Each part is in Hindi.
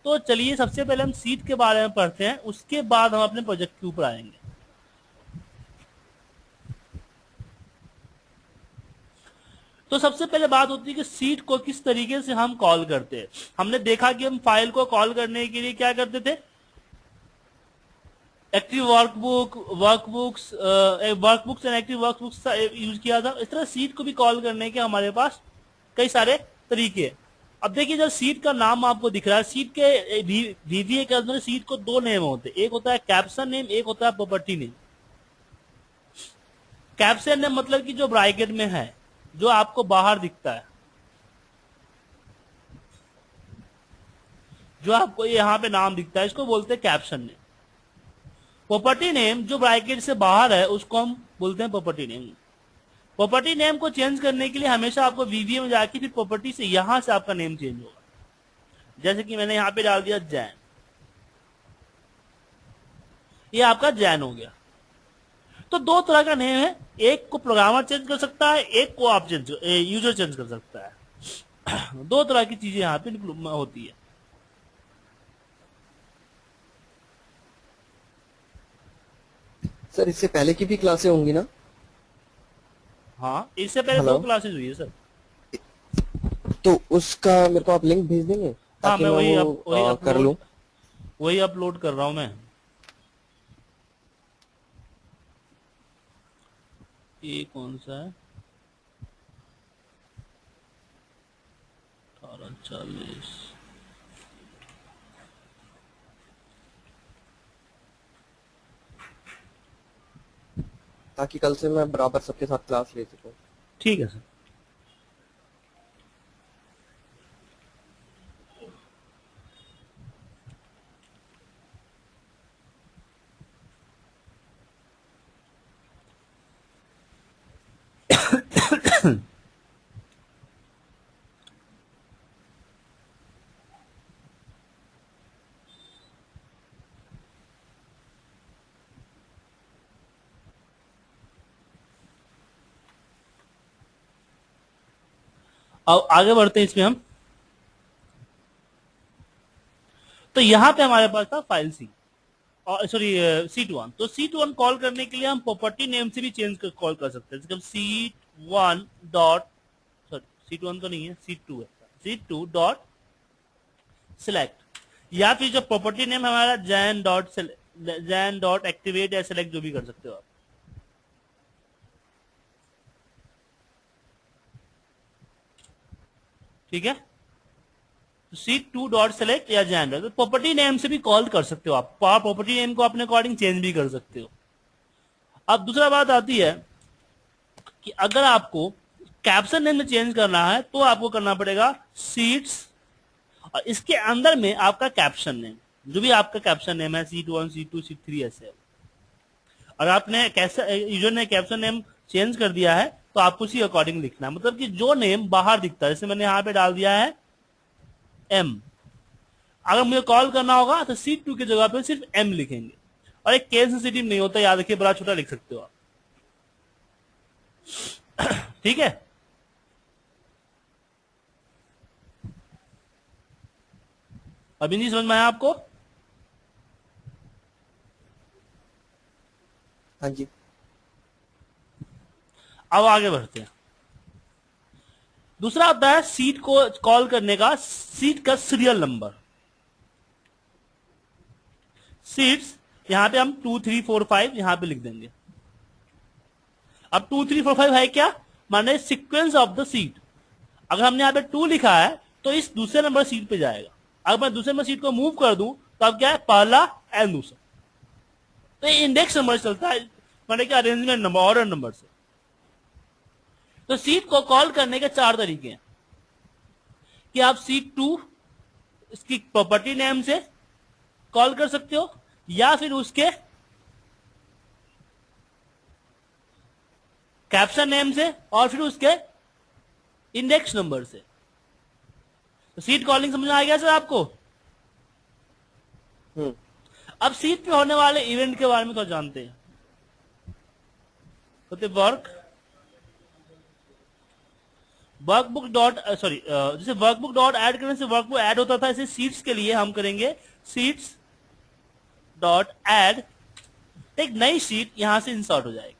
तो चलिए सबसे पहले हम सीट के बारे में पढ़ते हैं, उसके बाद हम अपने प्रोजेक्ट के ऊपर आएंगे। तो सबसे पहले बात होती है कि सीट को किस तरीके से हम कॉल करते हैं। हमने देखा कि हम फाइल को कॉल करने के लिए क्या करते थे, active workbooks and active workbooks use किया था। इस तरह सीट को भी कॉल करने के हमारे पास कई सारे तरीके हैं। अब देखिए जब सीट का नाम आपको दिख रहा है, सीट के VBA के अंदर सीट को दो नेम होते हैं, एक होता है कैप्शन नेम, एक होता है प्रॉपर्टी नेम। कैप्शन नेम मतलब कि जो ब्रैकेट में है, जो आपको बाहर दिखता है, जो आपको यहाँ पे नाम दिखता है, इसको बोलते हैं कैप्शन नेम। प्रॉपर्टी नेम जो ब्रैकेट से बाहर है उसको हम बोलते हैं प्रॉपर्टी नेम। प्रॉपर्टी नेम को चेंज करने के लिए हमेशा आपको VBA में जाके फिर प्रॉपर्टी से यहां से आपका नेम चेंज होगा। जैसे कि मैंने यहां पे डाल दिया जैन, ये आपका जैन हो गया। तो दो तरह का नेम है, एक को प्रोग्रामर चेंज कर सकता है, एक को आप यूजर चेंज कर सकता है। दो तरह की चीजें यहाँ पे होती है। सर इससे पहले की भी क्लासें होंगी ना? हाँ, इससे पहले हेलो। 2 क्लासेज हुई है सर। तो उसका मेरे को आप लिंक भेज देंगे हाँ, ताकि मैं मैं वही वो वही कर लूँ। अपलोड कर रहा हूँ मैं। ये कौन सा है, 1840। ताकि कल से मैं बराबर सबके साथ क्लास ले सकूँ। ठीक है सर। अब आगे बढ़ते हैं इसमें हम। तो यहां पे हमारे पास था फाइल सी, और सॉरी सीट 1। तो सीट 1 कॉल करने के लिए हम प्रॉपर्टी नेम से भी चेंज कॉल कर सकते हैं। जैसे सीट 1 डॉट, सॉरी सीट 1 तो नहीं है, सीट 2 है, सीट 2 डॉट सिलेक्ट, या फिर जो प्रॉपर्टी नेम हमारा जैन डॉट एक्टिवेट या सिलेक्ट, जो भी कर सकते हो आप। ठीक है, सीट 2 डॉट सेलेक्ट या जैन डॉट, प्रॉपर्टी नेम से भी कॉल कर सकते हो आप। प्रॉपर्टी नेम को अपने अकॉर्डिंग चेंज भी कर सकते हो। अब दूसरा बात आती है कि अगर आपको कैप्शन नेम में चेंज करना है तो आपको करना पड़ेगा सीट्स, और इसके अंदर में आपका कैप्शन नेम, जो भी आपका कैप्शन नेम है, सीट 1 सीट 2 सीट 3 ऐसे। और आपने कैसे यूजर ने कैप्शन नेम चेंज कर दिया है तो आपको उसी अकॉर्डिंग लिखना है। मतलब कि जो नेम बाहर दिखता है, जैसे मैंने यहाँ पे डाल दिया है M, अगर मुझे कॉल करना होगा तो सीट 2 की जगह पे सिर्फ M लिखेंगे। और एक केस सेंसिटिव नहीं होता, याद रखिए, बड़ा छोटा लिख सकते हो आप। ठीक है, अभी नहीं समझ में आया आपको? हाँ जी। अब आगे बढ़ते हैं। दूसरा होता है सीट को कॉल करने का, सीट का सीरियल नंबर। सीट्स यहां पे हम 2 3 4 5 यहां पे लिख देंगे। अब 2 3 4 5 है क्या, माने सीक्वेंस ऑफ द सीट। अगर हमने यहाँ पे 2 लिखा है तो इस दूसरे नंबर सीट पे जाएगा। अगर मैं दूसरे नंबर सीट को मूव कर दूं तो अब क्या है, पहला एंड दूसरा। तो ये इंडेक्स नंबर चलता है, माने कि अरेंजमेंट नंबर, ऑर्डर नंबर से। तो सीट को कॉल करने के 4 तरीके हैं कि आप सीट 2 इसकी प्रॉपर्टी नेम से कॉल कर सकते हो, या फिर उसके कैप्शन नेम से, और फिर उसके इंडेक्स नंबर से। तो सीट कॉलिंग समझ में आ गया सर आपको? अब सीट पे होने वाले इवेंट के बारे में तो जानते हैं, तो वर्क वर्कबुक डॉट सॉरी जैसे वर्कबुक डॉट ऐड करने से वर्कबुक ऐड होता था, ऐसे सीट्स के लिए हम करेंगे सीट्स डॉट ऐड, एक नई शीट यहां से इंसर्ट हो जाएगी।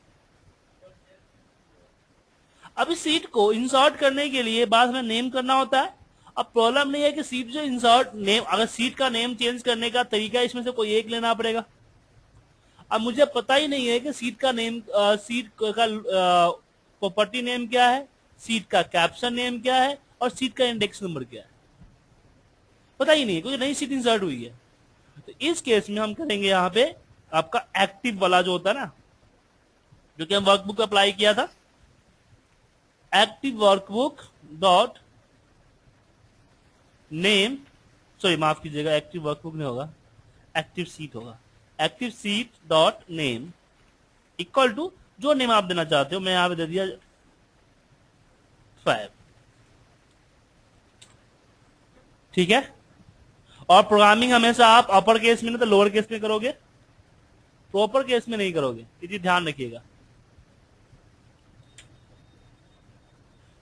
अब इस सीट को इंसर्ट करने के लिए बाद हमें नेम करना होता है। अब प्रॉब्लम नहीं है कि सीट जो इंसर्ट नेम, अगर सीट का नेम चेंज करने का तरीका इसमें से कोई एक लेना पड़ेगा। अब मुझे पता ही नहीं है कि सीट का नेम, सीट का प्रॉपर्टी नेम क्या है, सीट का कैप्शन नेम क्या है और सीट का इंडेक्स नंबर क्या है, पता ही नहीं है क्योंकि नई सीट इंसर्ट हुई है। तो इस केस में हम करेंगे यहाँ पे आपका एक्टिव वाला जो होता है ना, जो कि हम वर्कबुक अप्लाई किया था, active workbook dot name, sorry माफ कीजिएगा, एक्टिव वर्कबुक नहीं होगा, एक्टिव सीट होगा, active sheet dot name equal to जो नेम आप देना चाहते हो, मैं यहां पे दे दिया 5। ठीक है। और प्रोग्रामिंग हमेशा आप अपर केस में नहीं तो लोअर केस में करोगे, प्रॉपर केस में नहीं करोगे, ये ध्यान रखिएगा।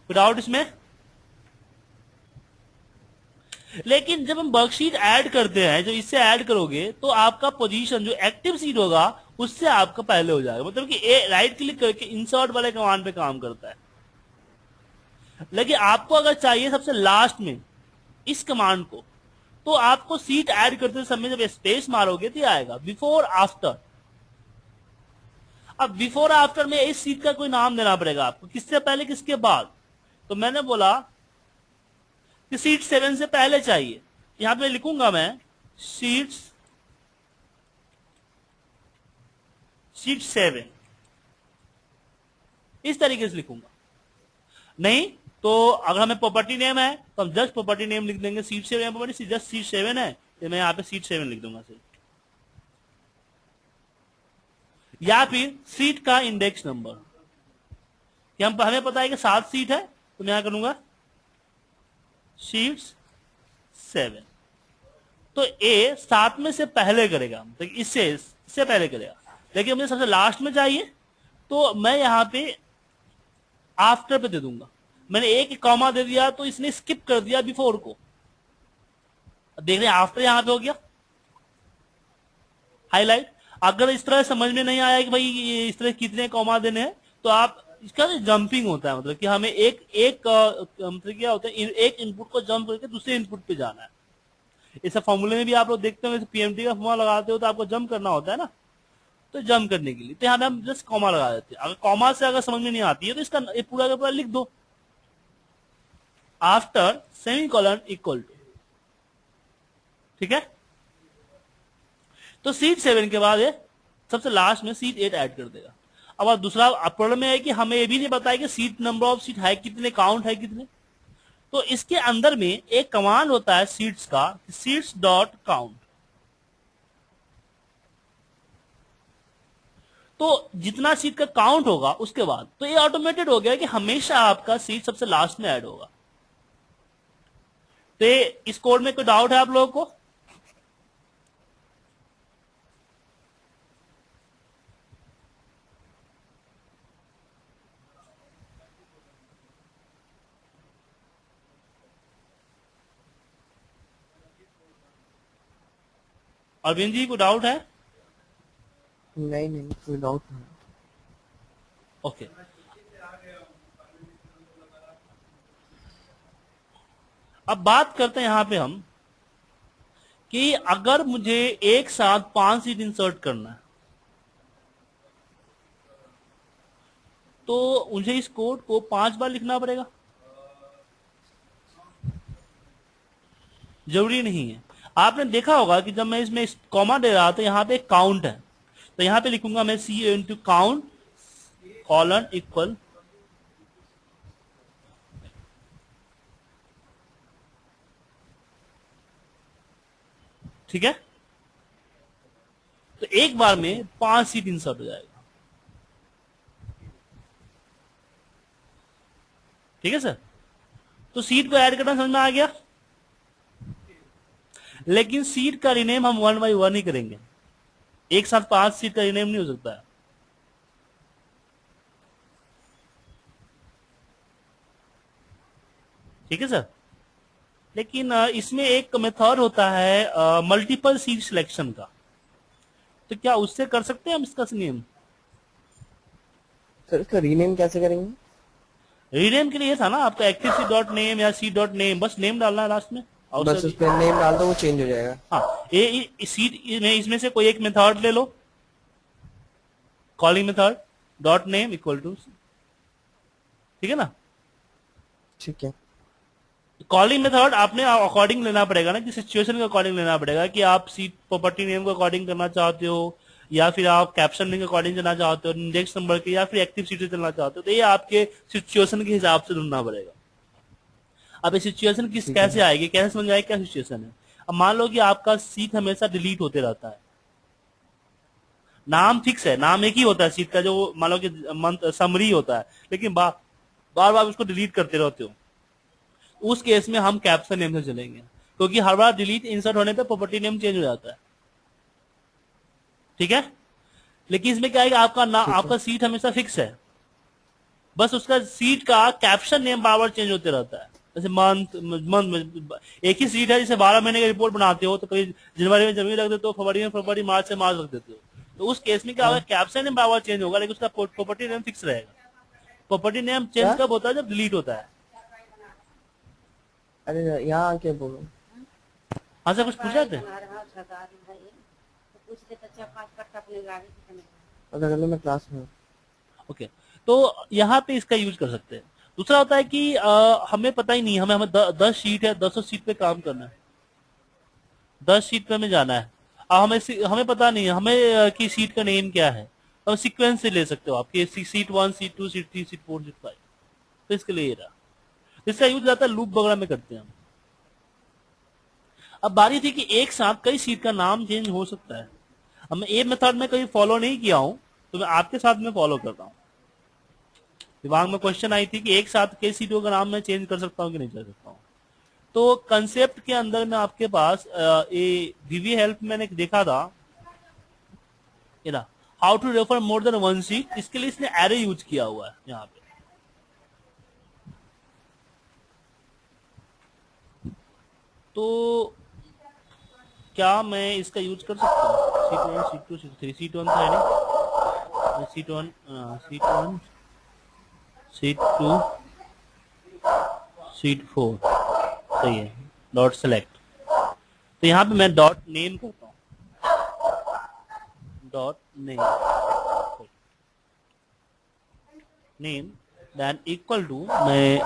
विदाउट इसमें, लेकिन जब हम वर्कशीट ऐड करते हैं, जो इससे ऐड करोगे तो आपका पोजीशन जो एक्टिव सीट होगा उससे आपका पहले हो जाएगा, मतलब कि राइट क्लिक करके इंसर्ट वाले कमांड पे काम करता है। लेकिन आपको अगर चाहिए सबसे लास्ट में इस कमांड को, तो आपको सीट ऐड करते समय जब स्पेस मारोगे तो आएगा बिफोर आफ्टर। अब बिफोर आफ्टर में इस सीट का कोई नाम देना पड़ेगा आपको, किससे पहले किसके बाद। तो मैंने बोला कि सीट 7 से पहले चाहिए, यहां पे लिखूंगा मैं सीट 7, इस तरीके से लिखूंगा। नहीं तो अगर हमें प्रॉपर्टी नेम है तो हम जस्ट प्रॉपर्टी नेम लिख देंगे, सीट 7 प्रॉपर्टी जस्ट सीट 7 है तो मैं यहां पे सीट 7 लिख दूंगा सिर्फ, या फिर सीट का इंडेक्स नंबर, कि हमें पता है कि 7 सीट है तो मैं यहां करूंगा सीट 7। तो ए 7 में से पहले करेगा, तो इससे पहले करेगा, लेकिन मुझे सबसे लास्ट में चाहिए तो मैं यहां पे आफ्टर पे दे दूंगा। मैंने एक कॉमा दे दिया तो इसने स्किप कर दिया बिफोर को, देख रहे हैं आफ्टर यहां पे हो गया हाईलाइट। अगर इस तरह समझ में नहीं आया कि भाई ये इस तरह कितने कॉमा देने हैं, तो आप इसका जंपिंग होता है, मतलब कि हमें मतलब क्या होता है, एक इनपुट को जंप करके दूसरे इनपुट पे जाना है। इस फॉर्मूले में भी आप लोग देखते हो, पीएमटी का फॉर्मूला लगाते हो तो आपको जंप करना होता है ना, तो जंप करने के लिए तो यहाँ पे हम जस्ट कॉमा लगा देते हैं। अगर कॉमा से अगर समझ में नहीं आती है तो इसका पूरा का पूरा लिख दो, आफ्टर सेमीकोलन इक्वल टू। ठीक है। तो सीट 7 के बाद सबसे लास्ट में सीट 8 ऐड कर देगा। अब दूसरा प्रॉब्लम में है कि हमें ये भी नहीं पता है कि सीट नंबर ऑफ सीट है कितने, काउंट है कितने। तो इसके अंदर में एक कमांड होता है सीट्स का, सीट्स डॉट काउंट। तो जितना सीट का काउंट होगा उसके बाद तो ये ऑटोमेटेड हो गया कि हमेशा आपका सीट सबसे लास्ट में ऐड होगा। तो इस कोड में कोई डाउट है आप लोगों को? अरविंद जी को डाउट है? नहीं कोई डाउट नहीं। ओके। अब बात करते हैं यहां पे हम कि अगर मुझे एक साथ 5 सीट इंसर्ट करना है तो मुझे इस कोड को 5 बार लिखना पड़ेगा? जरूरी नहीं है। आपने देखा होगा कि जब मैं इसमें कॉमा दे रहा था यहां पे काउंट है, तो यहां पे लिखूंगा मैं सी इंटू काउंट कॉलन इक्वल, ठीक है। तो एक बार में 5 सीट इंसर्ट हो जाएगा। ठीक है सर। तो सीट को ऐड करना समझ में आ गया, लेकिन सीट का रिनेम हम 1 बाई 1 ही करेंगे, एक साथ 5 सीट का रिनेम नहीं हो सकता है। ठीक है सर। लेकिन इसमें एक मेथड होता है मल्टीपल सीट सिलेक्शन का, तो क्या उससे कर सकते हैं हम इसका नेम? सर इसका रीनेम कैसे करेंगे? रीनेम के लिए ये था ना आपका एक्टिव सी डॉट नेम या सी डॉट नेम, बस नेम डालना है लास्ट में और बस सर। उस पर नेम डाल दो, वो चेंज हो जाएगा। हाँ, ये सीट में इसमें से कोई एक मेथड ले लो, calling method dot name equal to, ठीक है ना। ठीक है। कॉलिंग मेथड आपने अकॉर्डिंग लेना पड़ेगा ना, कि सिचुएशन के अकॉर्डिंग लेना पड़ेगा, कि आप सीट प्रॉपर्टी नेम को अकॉर्डिंग करना चाहते हो, या फिर आप कैप्शन नेम के अकॉर्डिंग चलना चाहते हो, इंडेक्स नंबर के, या फिर एक्टिव सीट से चलना चाहते हो, तो ये आपके सिचुएशन के हिसाब से ढूंढना पड़ेगा। अब ये सिचुएशन किस ठीक है कैसे आएगी, कैसे समझ आएगी क्या सिचुएशन है। अब मान लो कि आपका सीट हमेशा डिलीट होते रहता है, नाम फिक्स है, नाम एक ही होता है सीट का, जो मान लो कि मंथ समरी होता है, लेकिन बार बार उसको डिलीट करते रहते हो, उस केस में हम कैप्शन नेम से चलेंगे, क्योंकि हर बार डिलीट इंसर्ट होने पे प्रॉपर्टी नेम चेंज हो जाता है, ठीक है। लेकिन इसमें क्या है कि ठीक है। आपका सीट हमेशा फिक्स है, बस उसका सीट का कैप्शन नेम बार बार चेंज होते रहता है। जैसे मंथ मंथ एक ही सीट है, जैसे 12 महीने की रिपोर्ट बनाते हो, तो कभी जनवरी में जनवरी रख देते हो, फरवरी में फरवरी, मार्च से मार्च रख देते हो, तो उस केस में क्या होगा, हाँ। कैप्शन नेम बार बार चेंज होगा, लेकिन उसका प्रॉपर्टी नेम फिक्स रहेगा। प्रॉपर्टी नेम चेंज क्या? कब होता है, जब डिलीट होता है। अरे यहाँ आके बोलो। हाँ सर, कुछ पूछा थे? अगर चलो मैं क्लास में हूँ। ओके, तो यहाँ पे इसका यूज कर सकते हैं। दूसरा होता है कि हमें पता ही नहीं, हमें हमें 10 सीट है, 10 सीट पे काम करना है, 10 सीट पे हमें जाना है। अब हमें पता नहीं है हमें कि सीट का नेम क्या है, तो सीक्वेंस से ले सकते हो आप, कि seat 1, seat 2, seat 3, seat 4, seat 5, तो इसके लिए ये रहा। इसका यूज जाता है लूप वगैरह में करते हैं हम। अब बारी थी कि एक साथ कई सीट का नाम चेंज हो सकता है। अब मैं ये मेथड में कहीं फॉलो नहीं किया हूं, तो मैं आपके साथ में फॉलो करता हूं। दिमाग में क्वेश्चन आई थी कि एक साथ कई सीटों का नाम मैं चेंज कर सकता हूँ कि नहीं कर सकता हूँ। तो कंसेप्ट के अंदर में आपके पास ये वीवी हेल्प मैंने देखा था, ये ना, how to refer more than one sheet, इसके लिए इसने एरे यूज किया हुआ है यहाँ पे। तो क्या मैं इसका यूज कर सकता हूँ, सीट 1, सीट 2, सीट 3, सीट 1 तो है नहीं, सीट 1, सीट 1, सीट 2, सीट 4, सही है, डॉट सेलेक्ट। तो यहाँ पे मैं डॉट नेम करता हूँ, dot name, name then equal to, मैं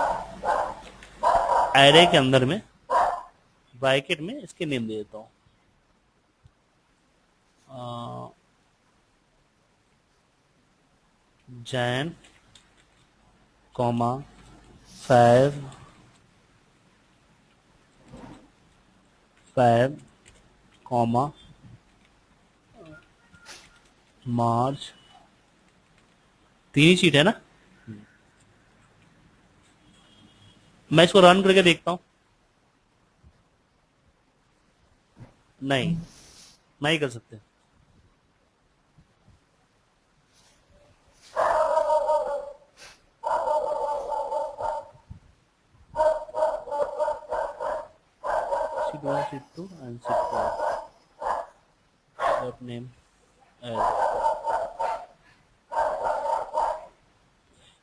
एरे के अंदर में ब्रैकेट में इसके नेम दे देता हूँ, जैन कॉमा 5 कॉमा मार्च, 3 ही सीट है ना। मैं इसको रन करके देखता हूँ, नहीं कर सकते। Seat 1, seat 2 and seat 4 dot name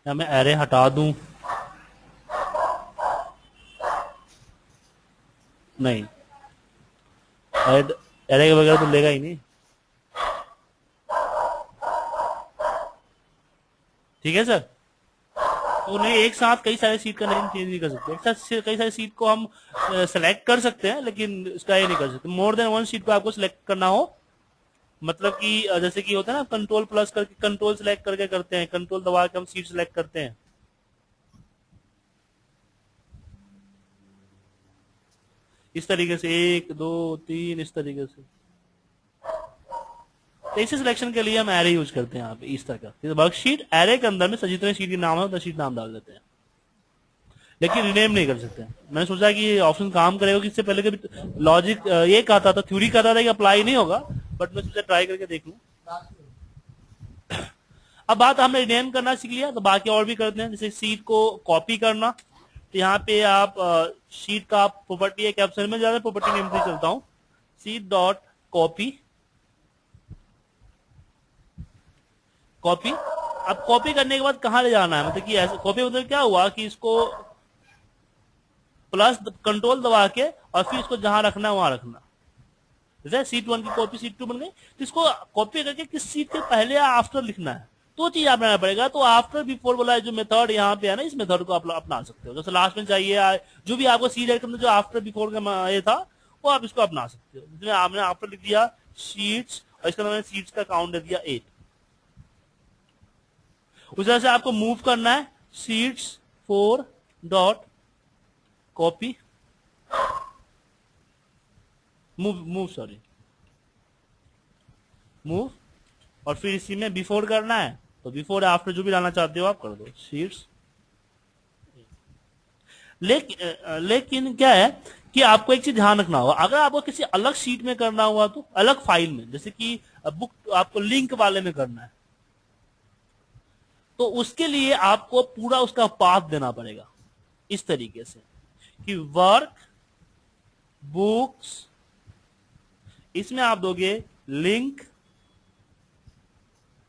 या मैं एरे हटा दूं, नहीं, एरे के बगैर तो लेगा ही नहीं, ठीक है सर। तो उन्हें एक साथ कई सारे सीट का नेम चेंज नहीं कर सकते, एक साथ कई सारे सीट को हम सेलेक्ट कर सकते हैं, लेकिन इसका ये नहीं कर सकते। मोर देन वन सीट को आपको सिलेक्ट करना हो, मतलब कि जैसे कि होता है ना, कंट्रोल प्लस करके कंट्रोल सेलेक्ट करके करते हैं, कंट्रोल दबा के हम सीट सेलेक्ट करते हैं, इस तरीके से 1 2 3 इस तरीके से। तो इसी सिलेक्शन के लिए हम एरे यूज करते हैं यहाँ पे, इस तरह का वर्कशीट एरे के अंदर में जितने सीट के नाम है उतना सीट नाम डाल देते हैं, लेकिन रिनेम नहीं कर सकते। मैंने सोचा कि ये ऑप्शन काम करेगा, कि इससे पहले कभी लॉजिक ये कहता था, थ्योरी कहता था कि अप्लाई नहीं होगा, बट मैं सोचा ट्राई करके देख लूं। अब बात हमने रिनेम करना सीख लिया, तो बाकी और भी करते हैं, जैसे सीट को कॉपी करना, तो यहाँ पे आप शीट का आप प्रॉपर्टी है कैप्शन में ज्यादा प्रॉपर्टी नेम से चलता हूँ, शीट डॉट कॉपी, कॉपी। अब कॉपी करने के बाद कहाँ ले जाना है, मतलब कि ऐसे कॉपी मतलब क्या हुआ कि इसको प्लस कंट्रोल दबा के और फिर इसको जहां रखना है वहां रखना। जैसे सीट 1 की कॉपी सीट 2 बन गई, तो इसको कॉपी करके किस सीट के पहले या आफ्टर लिखना है तो चीज अपनाना पड़ेगा। तो आफ्टर बिफोर वाला जो मेथड यहाँ पे है ना, इस मेथड को आप अपना सकते हो। जैसे लास्ट में चाहिए जो भी आपको सीट करना, जो आफ्टर बिफोर का ये था वो आप इसको अपना सकते हो। जिसमें आपने आफ्टर लिख दिया शीट्स और इसका मैंने सीट्स का काउंट दे दिया 8। उस तरह से आपको मूव करना है seats 4 dot copy, move sorry move, और फिर इसी में बिफोर करना है तो बिफोर आफ्टर जो भी लाना चाहते हो आप कर दो शीट्स। लेकिन क्या है कि आपको एक चीज ध्यान रखना होगा, अगर आपको किसी अलग शीट में करना हुआ तो अलग फाइल में, जैसे कि बुक आपको लिंक वाले में करना है, तो उसके लिए आपको पूरा उसका पाथ देना पड़ेगा इस तरीके से कि वर्क बुक्स, इसमें आप दोगे लिंक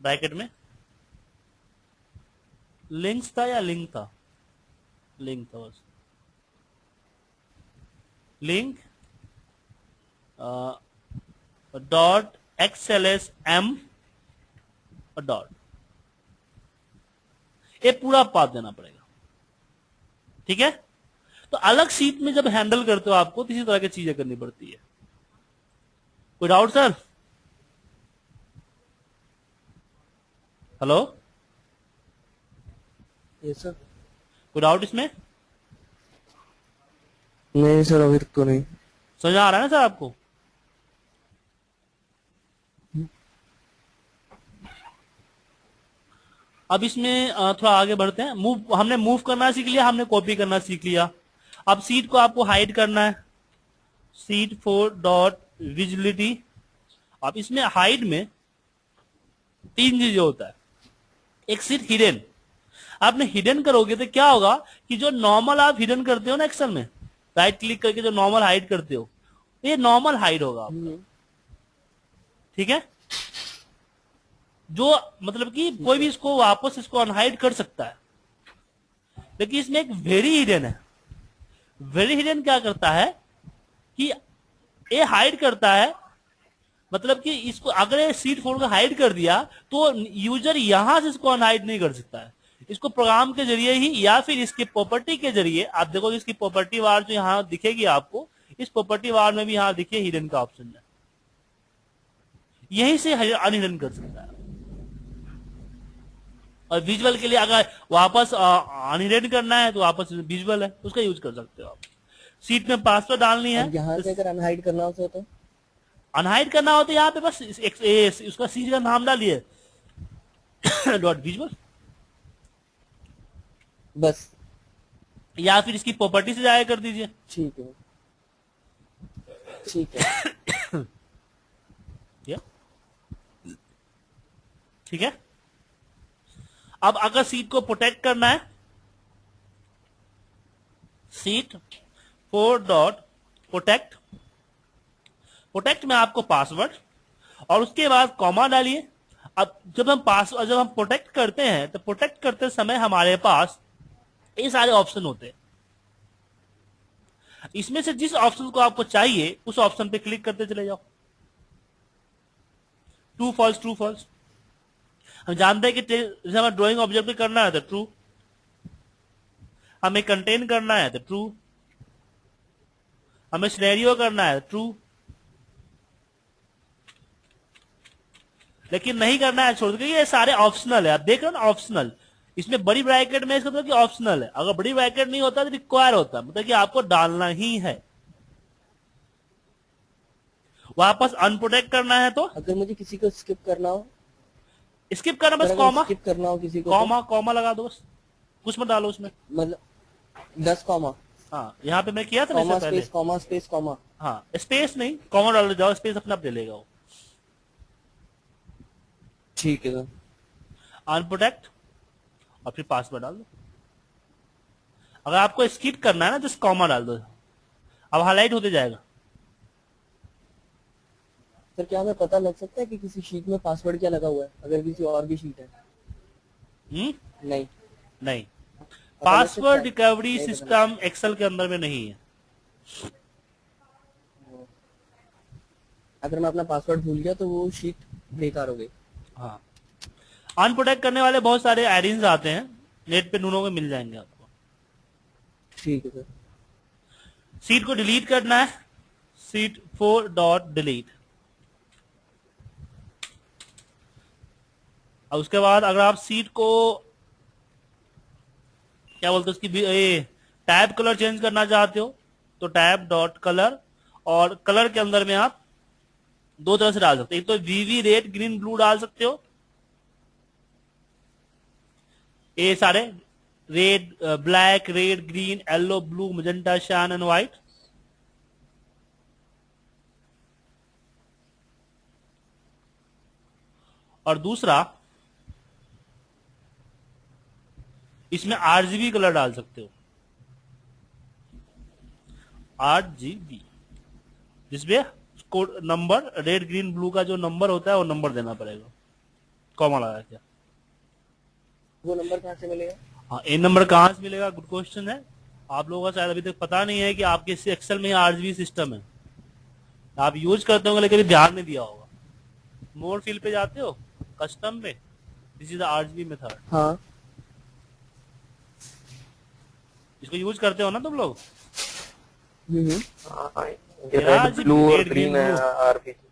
ब्रैकेट में, लिंक्स था या लिंक था, लिंक था बस, link dot XLS M dot, ये पूरा पाथ देना पड़ेगा। ठीक है, तो अलग शीट में जब हैंडल करते हो आपको तो इसी तरह की चीजें करनी पड़ती है। कोई doubt sir? Hello, yes sir. कोई डाउट इसमें? नहीं सर, अभी तक तो नहीं। समझ आ रहा है ना सर आपको? अब इसमें थोड़ा आगे बढ़ते हैं। मूव, हमने मूव करना सीख लिया, हमने कॉपी करना सीख लिया। अब सीट को आपको हाइड करना है, सीट 4 डॉट विजिबिलिटी। अब इसमें हाइड में 3 चीजें होता है। एक सीट हिडन, आपने हिडन करोगे तो क्या होगा कि जो नॉर्मल आप हिडन करते हो ना एक्सेल में, राइट क्लिक करके जो नॉर्मल हाइड करते हो, ये नॉर्मल हाइड होगा आपका। ठीक है, जो मतलब कि कोई भी इसको वापस इसको अनहाइड कर सकता है। लेकिन इसमें एक वेरी हिडन है। वेरी हिडन क्या करता है कि ये हाइड करता है, मतलब कि इसको अगर ये सीट 4 को हाइड कर दिया तो यूजर यहां से इसको अनहाइड नहीं कर सकता है। इसको प्रोग्राम के जरिए ही या फिर इसकी प्रॉपर्टी के जरिए, आप देखो इसकी प्रॉपर्टी वार जो यहां दिखेगी आपको, इस प्रॉपर्टी वार में भी यहां दिखे हिडन का ऑप्शन है, यहीं से अनहिडन कर सकता है। और विजुअल के लिए अगर वापस अनहिडन करना है तो वापस विजुअल है, उसका यूज कर सकते हो आप। सीट में पासवर्ड डालनी है, अब यहाँ से अगर अनहाइड करना हो तो अनहाइड करना हो तो यहाँ पे बस उसका सीट का नाम डालिए डॉट विजुअल, बस। या फिर इसकी प्रॉपर्टी से जाया कर दीजिए। ठीक है, ठीक है। या? ठीक है, अब अगर सीट को प्रोटेक्ट करना है, सीट 4 डॉट प्रोटेक्ट, प्रोटेक्ट में आपको पासवर्ड और उसके बाद कॉमा डालिए। अब जब हम प्रोटेक्ट करते हैं तो प्रोटेक्ट करते समय हमारे पास ये सारे ऑप्शन होते हैं। इसमें से जिस ऑप्शन को आपको चाहिए उस ऑप्शन पे क्लिक करते चले जाओ। True false, true false. हम जानते हैं कि जैसे हमें ड्राइंग ऑब्जेक्ट करना है तो ट्रू, हमें कंटेन करना है तो ट्रू, हमें सिनेरियो करना है ट्रू, लेकिन नहीं करना है छोड़ दो, ये सारे ऑप्शनल है। आप देख रहे हो ना, ऑप्शनल। इसमें बड़ी ब्रैकेट में इसका मतलब कि ऑप्शनल है, अगर बड़ी ब्रैकेट नहीं होता तो रिक्वायर होता, मतलब कि आपको डालना ही है। वापस अनप्रोटेक्ट करना है तो अगर मुझे किसी को स्किप करना हो, स्किप करना, बस कॉमा, स्किप करना हो किसी को कॉमा कॉमा लगा दो बस, कुछ मत डालो उसमें। मतलब 10 कॉमा, हाँ, यहाँ पे मैं किया था ना कॉमा इससे पहले। Space comma space comma. हाँ, स्पेस नहीं, कॉमा डाल जाओ, स्पेस अपने आप ले लेगा वो। ठीक है सर। अनप्रोटेक्ट और फिर पासवर्ड डाल दो। अगर आपको स्किप करना है ना तो कॉमा डाल दो, अब हाईलाइट होते जाएगा। सर क्या हमें पता लग सकता है कि किसी शीट में पासवर्ड क्या लगा हुआ है, अगर किसी और भी शीट है? हम्म। नहीं। नहीं, पता लग सकता पासवर्ड है? रिकवरी नहीं पता लग सिस्टम एक्सेल के अंदर में नहीं है। सकता। अगर मैं अपना पासवर्ड भूल गया तो वो शीट बेकार हो गई। हाँ, अनप्रोटेक्ट करने वाले बहुत सारे एरिन्स आते हैं, नेट पे ढूंढोगे मिल जाएंगे आपको। ठीक है सर। सीट को डिलीट करना है, सीट 4 डॉट डिलीट। और उसके बाद अगर आप सीट को क्या बोलते हैं उसकी टैब कलर चेंज करना चाहते हो तो टैब डॉट कलर, और कलर के अंदर में आप दो तरह से डाल सकते हो, एक तो वीवी रेड ग्रीन ब्लू डाल सकते हो, ये सारे red black red green yellow blue magenta शान एंड व्हाइट। और दूसरा इसमें आरजीबी कलर डाल सकते हो, आरजीबी, जिसमें code number red green blue का जो नंबर होता है वो नंबर देना पड़ेगा कॉमा लगा के। वो नंबर कहाँ से मिलेगा? हाँ, ए नंबर कहाँ से मिलेगा, गुड क्वेश्चन है। आप लोगों का शायद अभी तक पता नहीं है कि आपके एक्सेल में आरजीबी सिस्टम है, आप यूज करते होंगे लेकिन ध्यान नहीं दिया होगा। मोर फील्ड पे जाते हो, कस्टम में, this is the RGB method, हाँ। इसको यूज करते हो ना तुम लोग। हम्म। हाँ, ये ये रेड ब्लू आरजीबी और रेड ग्रीन ग्रीन है blue, RBG.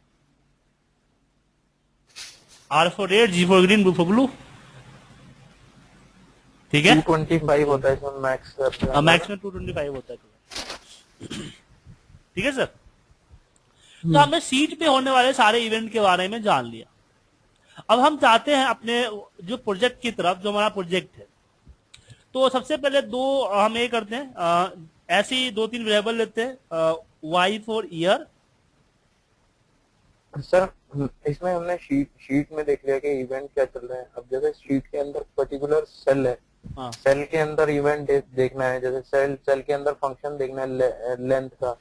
R for red, G for green, blue for blue, ठीक है। 225 होता है इसमें मैक्स करते हैं मैक्स हमारा। में 225 होता है, ठीक है सर। तो हमने सीट पे होने वाले सारे इवेंट के बारे में जान लिया। अब हम चाहते हैं अपने जो प्रोजेक्ट की तरफ, जो हमारा प्रोजेक्ट है, तो सबसे पहले दो हम ये करते हैं, ऐसे ही दो तीन वेरिएबल लेते हैं, वाई फॉर ईयर। सर इसमें हमने शीट में देख लिया कि इवेंट क्या चल रहा है। अब जैसे शीट के अंदर पर्टिकुलर सेल है, हाँ, सेल के अंदर इवेंट देखना है, जैसे सेल के अंदर फंक्शन देखना है लेंथ का,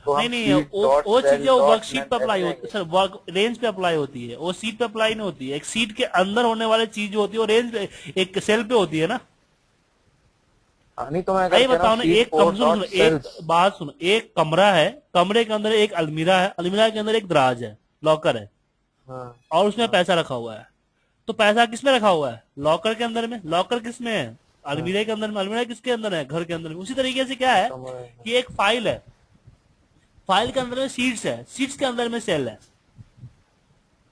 तो नहीं हम नहीं, शीट डॉट वो चीजें सेल वो डॉट वर्कशीट पे लेंथ अप्लाई ऐसे होती है जाएंगे। सर, वर्क रेंज पे अप्लाई होती है, वो सीट पे अप्लाई नहीं होती है। एक सीट के अंदर होने वाली चीज जो होती है वो रेंज एक सेल पे होती है ना। हाँ, नहीं तो मैं अगर आइए कह रहा हूँ बताओ ना, शीट एक कम फोर सुनो सुनो, डॉट एक सेल्स। बात सुनो, एक कमरा है, कमरे के अंदर एक अलमीरा है, अलमीरा के अंदर एक दराज है, लॉकर है, हाँ और उसमें हाँ पैसा रखा हुआ है। तो पैसा किसमें रखा हुआ है, लॉकर के अंदर में। लॉकर किसमें है, हाँ, अलमीरा के अंदर में। अलमीरा किसके अंदर है, घर के अंदर में। उसी तरीके से क्या है समझ। कि एक फाइल है, फाइल के अंदर में सीट्स है, सीट्स के अंदर में सेल है।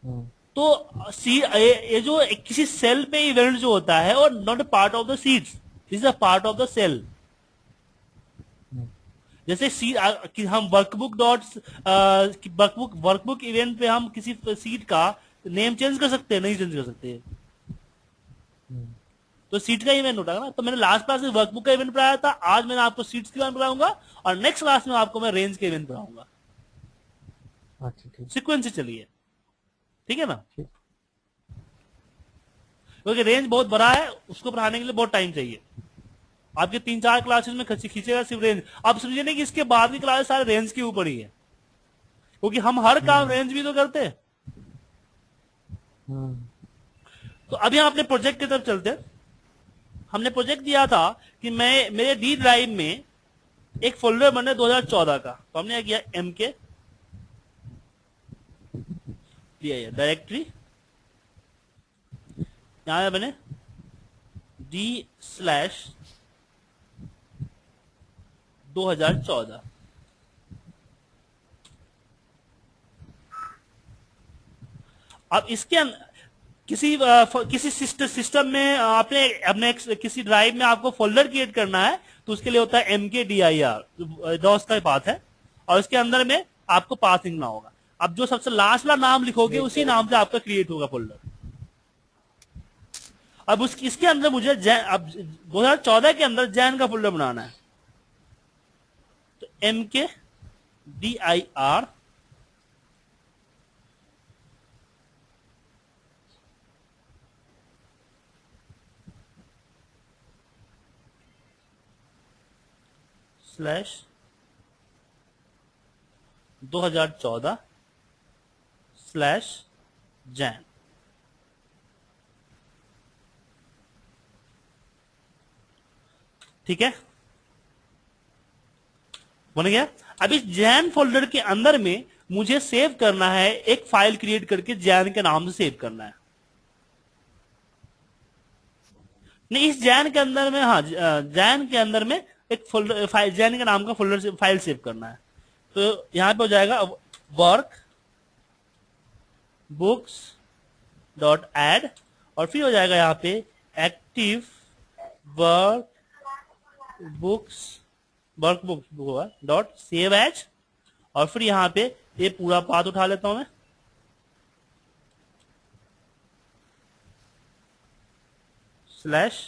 हम्म, तो ये जो किसी सेल पे इवेंट जो होता है और not part of the seats, is a part of the cell. Hmm, जैसे कि हम वर्कबुक डॉट वर्कबुक इवेंट पे हम किसी सीट का नेम चेंज कर सकते हैं, नहीं चेंज कर सकते। हम्म। तो सीट का इवेंट होता है ना। तो मैंने लास्ट क्लास में वर्कबुक का इवेंट पढ़ाया था, आज मैंने आपको सीट्स के इवेंट पढ़ाऊंगा, और नेक्स्ट क्लास में आपको मैं रेंज के इवेंट पढ़ाऊंगा। अच्छा ठीक। सिक्वेंस से चलिए, ठीक है ना, ठीक। क्योंकि रेंज बहुत बड़ा है, उसको पढ़ाने के लिए बहुत टाइम चाहिए। आपके 3-4 क्लासेस में खींचेगा सिर्फ रेंज। आप समझिए नहीं कि इसके बाद की क्लास सारे रेंज के ऊपर ही है, क्योंकि हम हर काम हम्म, रेंज भी तो करते हैं। हम्म, तो अभी हम अपने प्रोजेक्ट की तरफ चलते हैं। हमने प्रोजेक्ट दिया था कि मैं मेरे डी ड्राइव में एक फोल्डर बने 2014 का, तो हमने किया एम के दिया डायरेक्टरी, यहां पे बने D/2014। अब इसके किसी सिस्टम में आपने अपने किसी ड्राइव में आपको फोल्डर क्रिएट करना है, तो उसके लिए होता है MKDIR, डॉस का पाथ है, और इसके अंदर में आपको पाथ लिखना होगा। अब जो सबसे लास्ट वाला नाम लिखोगे ठीक उसी है। नाम से आपका क्रिएट होगा फोल्डर। अब इसके अंदर मुझे अब 2014 के अंदर जैन का फोल्डर बनाना है, तो MKDIR स्लैश 2014 स्लैश जैन। ठीक है, बन गया। अब इस जैन फोल्डर के अंदर में मुझे सेव करना है, एक फाइल क्रिएट करके जैन के नाम से सेव करना है। नहीं, इस जैन के अंदर में, हाँ, जैन के अंदर में एक फोल्डर फाइल, जैन के नाम का फोल्डर से फाइल सेव करना है। तो यहां पे हो जाएगा वर्क बुक्स डॉट एड, और फिर हो जाएगा यहां पे active workbooks dot save as, और फिर यहां पे ये पूरा पाथ उठा लेता हूं मैं, स्लैश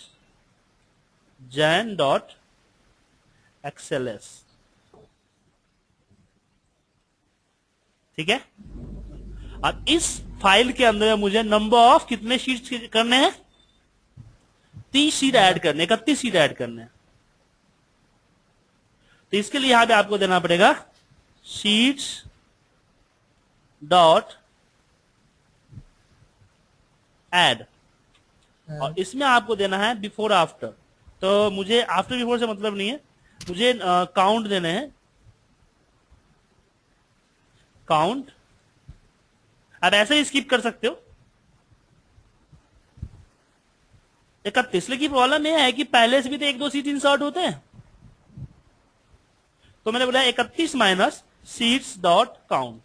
जैन डॉट एक्सएलएस। ठीक है, अब इस फाइल के अंदर मुझे नंबर ऑफ कितने शीट्स करने हैं, 30 शीट ऐड करने, 31 शीट ऐड करने हैं। तो इसके लिए यहां पे आपको देना पड़ेगा शीट्स डॉट ऐड, और इसमें आपको देना है बिफोर आफ्टर। तो मुझे आफ्टर बिफोर से मतलब नहीं है, मुझे काउंट देने हैं, काउंट। अब ऐसे ही स्किप कर सकते हो 31। लेकिन प्रॉब्लम यह है कि पहले से भी तो 1-2 सीट इंसर्ट होते हैं, तो मैंने बोला 31 माइनस सीट्स डॉट काउंट,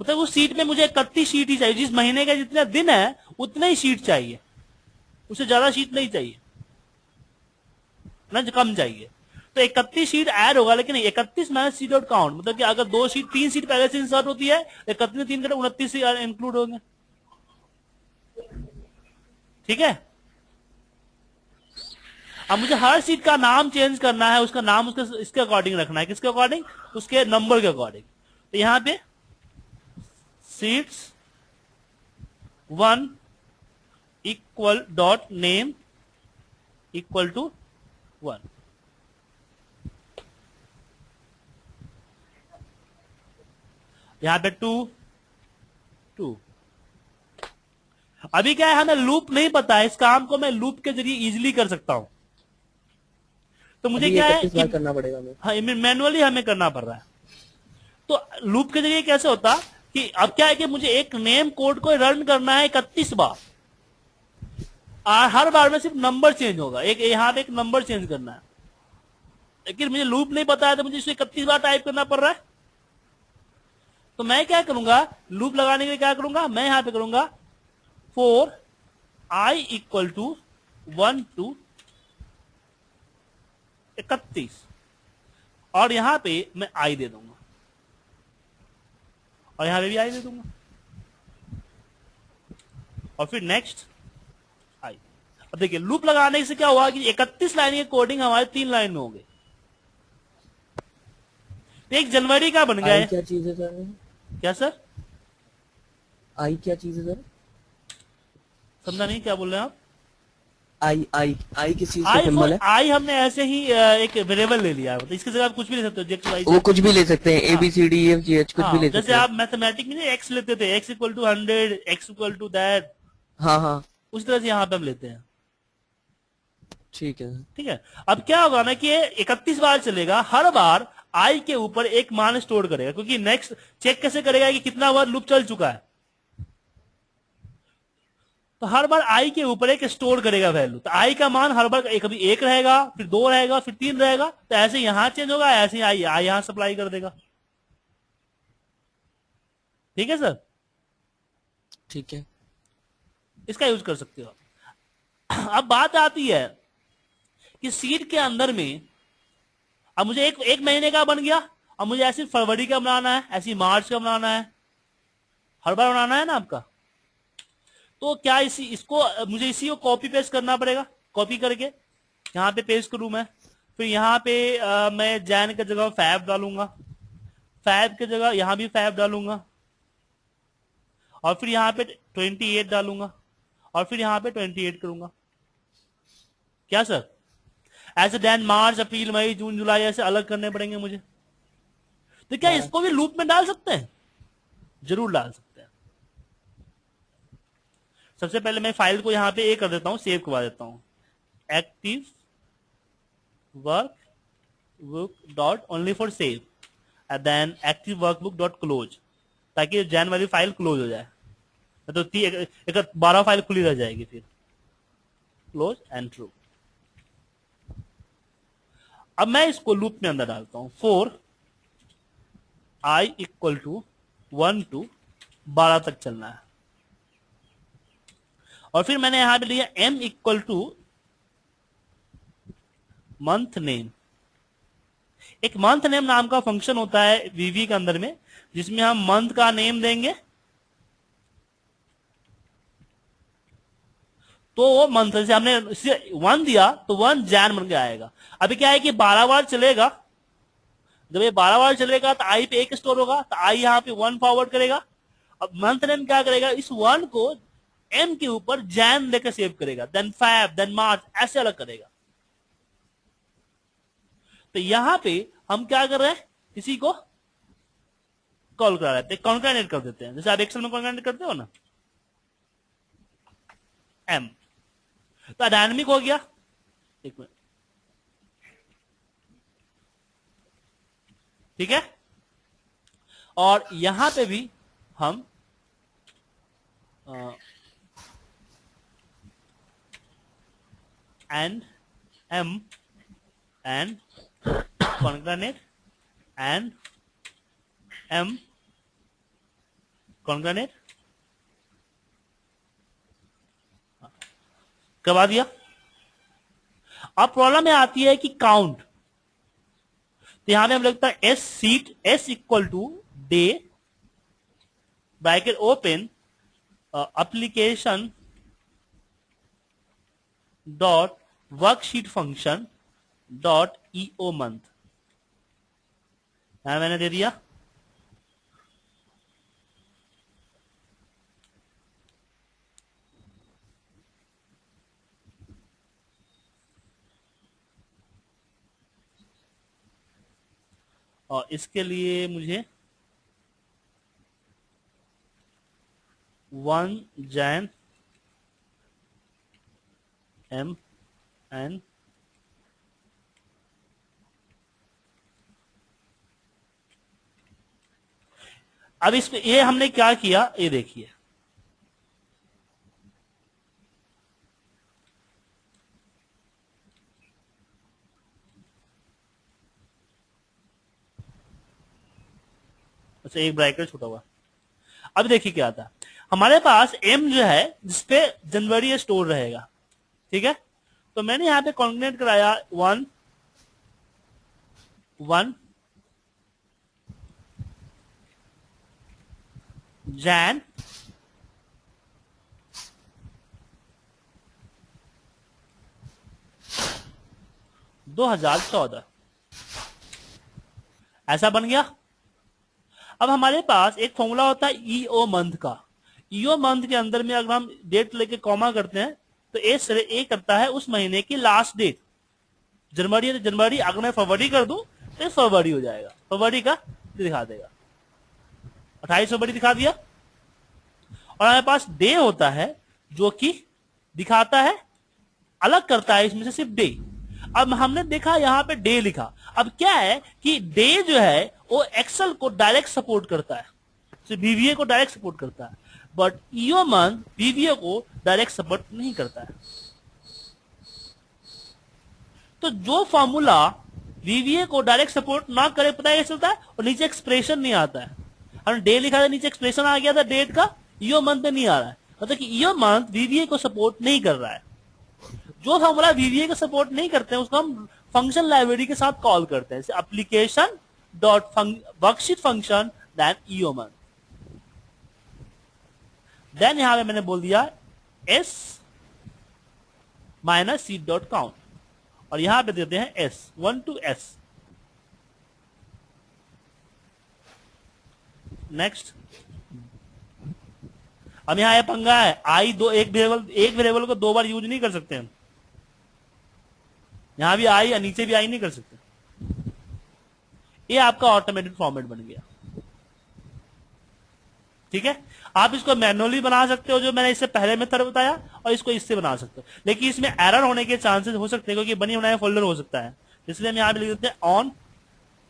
मतलब उस सीट में मुझे 31 शीट ही चाहिए, जिस महीने का जितना दिन है उतने ही शीट चाहिए, उससे ज्यादा शीट नहीं चाहिए ना, कम चाहिए। तो 31 शीट ऐड होगा, लेकिन 31 माइनस सीट डॉट काउंट, मतलब कि अगर 3 सीट पहले से इंसर्ट होती है, 31 में 3 29 इंक्लूड होंगे। ठीक है, अब मुझे हर सीट का नाम चेंज करना है, उसका नाम उसके इसके अकॉर्डिंग रखना है, किसके अकॉर्डिंग, उसके नंबर के अकॉर्डिंग। तो यहां पे sheets 1 equal dot name equal to 1। यहां पे 2 अभी क्या है, हमें लूप नहीं पता है, इस काम को मैं लूप के जरिए इजीली कर सकता हूं। तो मुझे क्या है कि करना पड़ेगा हमें। हाँ, मैनुअली हमें करना पड़ रहा है। तो लूप के जरिए कैसे होता कि अब क्या है कि मुझे एक नेम कोड को रन करना है 31 बार, और हर बार में सिर्फ नंबर चेंज होगा, एक यहां पे एक नंबर चेंज करना है, लेकिन मुझे लूप नहीं पता है, तो मुझे इसे 31 बार टाइप करना पड़ रहा है। तो मैं क्या करूंगा, लूप लगाने के लिए क्या करूंगा, मैं यहां पे करूंगा for I equal to 1 to 31, और यहां पे मैं I दे दूंगा, और यहां पे भी I दे दूंगा, और फिर नेक्स्ट I। अब देखिए लूप लगाने से क्या हुआ कि 31 लाइन के कोडिंग हमारे 3 लाइन में हो गए। तो 1 जनवरी का बन गया है। क्या चीज है सर? क्या सर? आई क्या चीज है सर? समझा नहीं, क्या बोल रहे हैं आप? आई किस चीज का सिंबल है? आई हमने ऐसे ही एक वेरिएबल ले लिया है, मतलब इसकी जगह आप कुछ भी ले सकते हो, वो कुछ भी ले सकते हैं, ABCDEFGH कुछ भी ले सकते जैसे हैं। आप मैथमेटिक्स में एक्स लेते थे, X equal to 100, X equal to that, हाँ हाँ उस तरह से यहाँ पे हम लेते हैं। ठीक है। ठीक है, अब क्या होगा ना कि 31 बार चलेगा, हर बार आई के ऊपर एक मान स्टोर करेगा, क्योंकि नेक्स्ट चेक कैसे करेगा कि कितना बार लूप चल चुका है। तो हर बार आई के ऊपर एक स्टोर करेगा वैल्यू, तो आई का मान हर बार कभी 1 रहेगा, फिर 2 रहेगा, फिर 3 रहेगा, तो ऐसे यहां चेंज होगा, ऐसे ही आई यहां सप्लाई कर देगा। ठीक है सर, ठीक है, इसका यूज कर सकते हो। अब बात आती है कि सीट के अंदर में, अब मुझे एक महीने का बन गया, अब मुझे ऐसे फरवरी का बनाना है, ऐसी मार्च का बनाना है, हर बार बनाना है ना आपका। तो क्या इसको मुझे इसी को कॉपी पेस्ट करना पड़ेगा, कॉपी करके यहां पे पेस्ट करूं मैं, फिर यहां पे मैं जैन की जगह फैब डालूंगा, फैब की जगह यहां भी फैब डालूंगा, और फिर यहां पे 28 डालूंगा, और फिर यहां पे 28 करूंगा। क्या सर? ऐसे देन मार्च, अप्रैल, मई, जून, जुलाई ऐसे अलग करने पड़ेंगे मुझे। तो क्या इसको भी लूप में डाल सकते हैं? जरूर डाल सकते हैं। सबसे पहले मैं फाइल को यहां पे कर देता हूं, सेव करवा देता हूं। Active work book dot only for save and then active workbook dot close, ताकि जैन वाली फाइल क्लोज हो जाए। तो एक 12 फाइल खुली रह जाएगी फिर। Close and true. अब मैं इसको लूप में अंदर डालता हूं। 4 i इक्वल टू 1 to 12 तक चलना है। और फिर मैंने यहां पे लिया m equal two month name. एक मंथ नेम नाम का फंक्शन होता है वीवी के अंदर में, जिसमें हम मंथ का नेम देंगे तो वो मंथ, से हमने 1 दिया तो 1 जैन बन के आएगा। अभी क्या है कि 12 बार चलेगा। जब ये 12 बार चलेगा तो आई पे 1 स्टोर होगा, तो आई यहाँ पे 1 फॉरवर्ड करेगा। अब मंथ नेम क्या करेगा, इस 1 को एम के ऊपर जैन लेकर सेव करेगा, देन फैब, देन मार्च, ऐसे अलग करेगा। तो यहां पे हम क्या कर रहे हैं, इसी को कॉल करा रहे थे, कॉन्कैटिनेट कर देते हैं, जैसे आप एक्सेल में कॉन्कैटिनेट करते हो ना, एम। तो डायनामिक हो गया। एक मिनट, ठीक है। और यहां पे भी हम and M and concatenate and M concatenate करवा दिया। अब प्रॉब्लम में आती है कि काउंट। तो यहां पे हम लिखता है S sheet, S equal to day bracket open application dot worksheet function dot EO month. यहां मैंने दे दिया। और इसके लिए मुझे 1 जैन एम एन अब इसमें ये हमने क्या किया, ये देखिए। अच्छा, एक ब्रैकेट छूटा हुआ। अब देखिए क्या था, हमारे पास एम जो है जिसपे जनवरी स्टोर रहेगा, ठीक है। तो मैंने यहां पे कॉन्कैटिनेट कराया 1 1 जैन दो 2014, ऐसा बन गया। अब हमारे पास एक फॉर्मूला होता है ईओ मंथ का। ईओ मंथ के अंदर में अगर हम डेट लेके कॉमा करते हैं तो ए करता है उस महीने की लास्ट डेट। जनवरी है तो जनवरी, अगर मैं फरवरी कर दूं तो फरवरी हो जाएगा, फरवरी का दिखा देगा। 28 फरवरी दिखा दिया। और हमारे पास डे होता है जो कि दिखाता है, अलग करता है इसमें से सिर्फ डे। अब हमने देखा यहां पे डे लिखा। अब क्या है कि डे जो है वो एक्सेल को डायरेक्ट सपोर्ट करता है, वीवीए को डायरेक्ट सपोर्ट करता है, बट ईओ मंथ वीवीए को डायरेक्ट सपोर्ट नहीं करता है। तो जो फॉर्मूला वीवीए को डायरेक्ट सपोर्ट ना करे, पता है कैसे चलता है, और नीचे एक्सप्रेशन नहीं आता है। हमने डे लिखा था, नीचे एक्सप्रेशन आ गया था डेट का, ईओ मंथ में नहीं आ रहा है, मतलब कि ईओ मंथ वीवीए को सपोर्ट नहीं कर रहा है। जो फॉर्मूला वीवीए को सपोर्ट नहीं करते हैं उसको हम फंक्शन लाइब्रेरी के साथ कॉल करते हैं, application dot worksheet function then EO month. Then यहां पे मैंने बोल दिया S minus C dot count, और यहां पे देते हैं एस 1 to s। नेक्स्ट। अब यहां पंगा है, आई दो एक वेरिएबल को 2 बार यूज नहीं कर सकते हम। यहां भी आई या नीचे भी आई नहीं कर सकते। ये आपका ऑटोमेटेड फॉर्मेट बन गया। ठीक है, आप इसको मैनुअली बना सकते हो जो मैंने इससे पहले मेथड बताया, और इसको इससे बना सकते हो, लेकिन इसमें एरर होने के चांसेस हो सकते हैं क्योंकि बनी बनाया फोल्डर हो सकता है। इसलिए हम यहां पे लिख देते हैं ऑन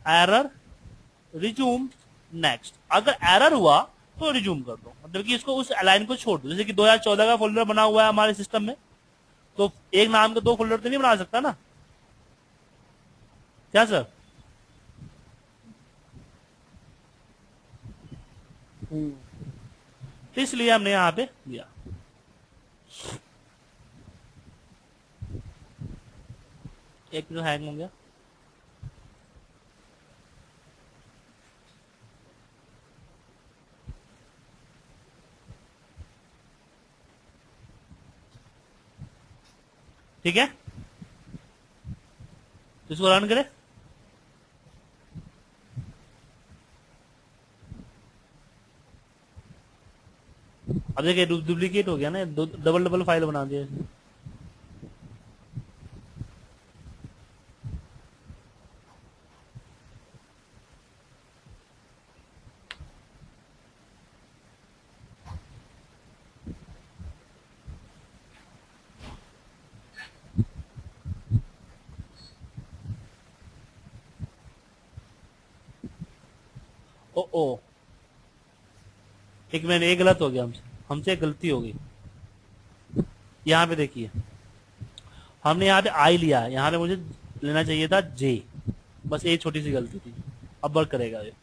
एरर रिज्यूम नेक्स्ट। अगर एरर हुआ तो रिज्यूम कर दो, मतलब कि इसको उस लाइन को छोड़ दो। जैसे कि 2014 का फोल्डर बना हुआ है हमारे सिस्टम में, तो एक नाम के 2 फोल्डर तो नहीं बना सकता ना, क्या सर? तो इसलिए हमने यहां पे दिया। एक मिनट, हैंग हो गया। ठीक है, तो इसको रन करें। अब देखिए डुप्लीकेट हो गया ना, डबल डबल फाइल बना दिया इसने। ओ ओ, एक मैंने, एक गलत हो गया हमसे, हमसे एक गलती हो गई। यहाँ पे देखिए, हमने यहाँ पे आई लिया, यहाँ पे मुझे लेना चाहिए था जे, बस एक छोटी सी गलती थी। अब वर्क करेगा ये।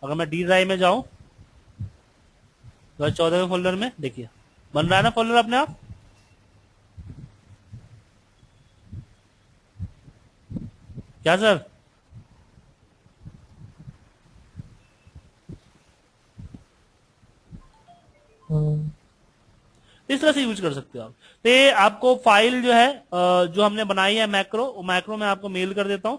अगर मैं डी ड्राइव में जाऊं 2014 के फोल्डर में, देखिए बन रहा है ना फोल्डर अपने आप। क्या सर? इस तरह से यूज कर सकते हो आप। तो ये आपको फाइल जो है जो हमने बनाई है मैक्रो, वो मैक्रो में आपको मेल कर देता हूं।